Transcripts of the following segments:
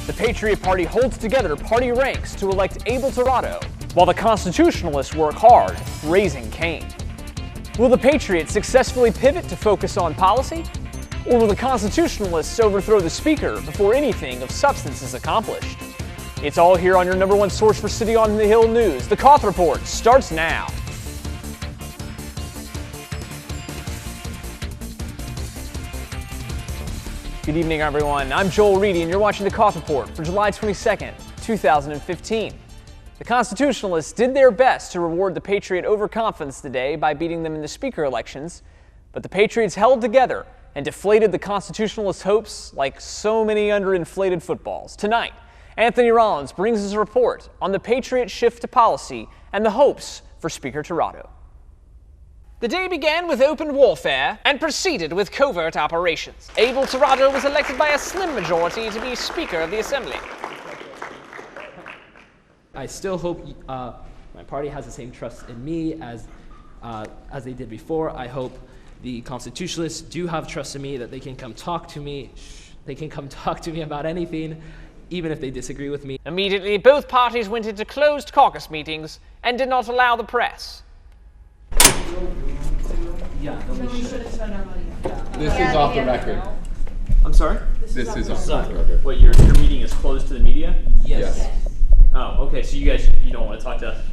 The Patriot Party holds together party ranks to elect Abel Tirado, while the Constitutionalists work hard, raising Cain. Will the Patriots successfully pivot to focus on policy? Or will the Constitutionalists overthrow the Speaker before anything of substance is accomplished? It's all here on your number one source for City on the Hill news. The COTH Report starts now. Good evening, everyone. I'm Joel Reedy, and you're watching the COTH Report for July 22nd, 2015. The Constitutionalists did their best to reward the Patriot overconfidence today by beating them in the Speaker elections, but the Patriots held together and deflated the Constitutionalists' hopes like so many underinflated footballs. Tonight, Anthony Rollins brings us a report on the Patriot shift to policy and the hopes for Speaker Tirado. The day began with open warfare and proceeded with covert operations. Abel Tirado was elected by a slim majority to be Speaker of the Assembly. I still hope my party has the same trust in me as they did before. I hope the Constitutionalists do have trust in me, that they can come talk to me. They can come talk to me about anything, even if they disagree with me. Immediately, both parties went into closed caucus meetings and did not allow the press. Yeah, This is off the record. I'm sorry? This is off the record. What, your meeting is closed to the media? Yes. Oh, okay, so you don't want to talk to us?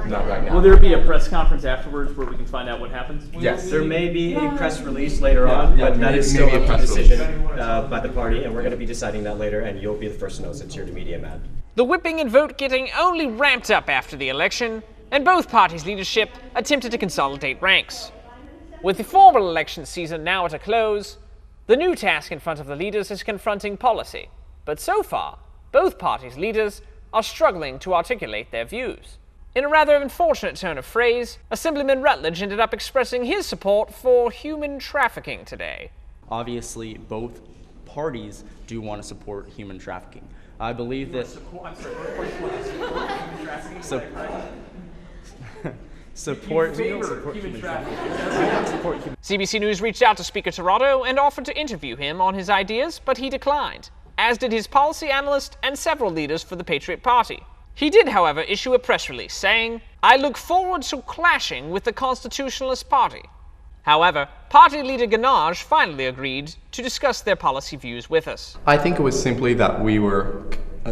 Not right now. Will there be a press conference afterwards where we can find out what happens? Yes. There may be a press release later on, but that is still maybe a up to press decision by the party, and we're going to be deciding that later, and you'll be the first to know since you're the media man. The whipping and vote getting only ramped up after the election, and both parties' leadership attempted to consolidate ranks. With the formal election season now at a close, the new task in front of the leaders is confronting policy. But so far, both parties' leaders are struggling to articulate their views. In a rather unfortunate turn of phrase, Assemblyman Rutledge ended up expressing his support for human trafficking today. Obviously, both parties do want to support human trafficking. I believe that support human trafficking. CBC News reached out to Speaker Tirado and offered to interview him on his ideas, but he declined, as did his policy analyst and several leaders for the Patriot Party. He did, however, issue a press release saying, "I look forward to clashing with the Constitutionalist Party." However, party leader Ganaj finally agreed to discuss their policy views with us. I think it was simply that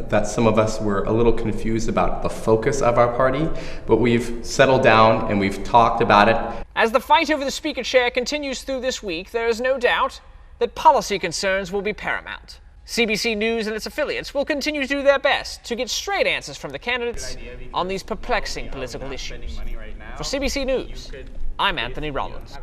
that some of us were a little confused about the focus of our party, but we've settled down and we've talked about it. As the fight over the Speaker chair continues through this week, there is no doubt that policy concerns will be paramount. CBC News and its affiliates will continue to do their best to get straight answers from the candidates on these perplexing political issues. For CBC News, I'm Anthony Rollins.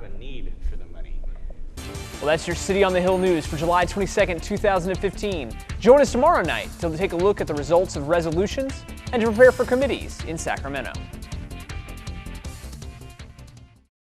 Well, that's your City on the Hill news for July 22nd, 2015. Join us tomorrow night to take a look at the results of resolutions and to prepare for committees in Sacramento.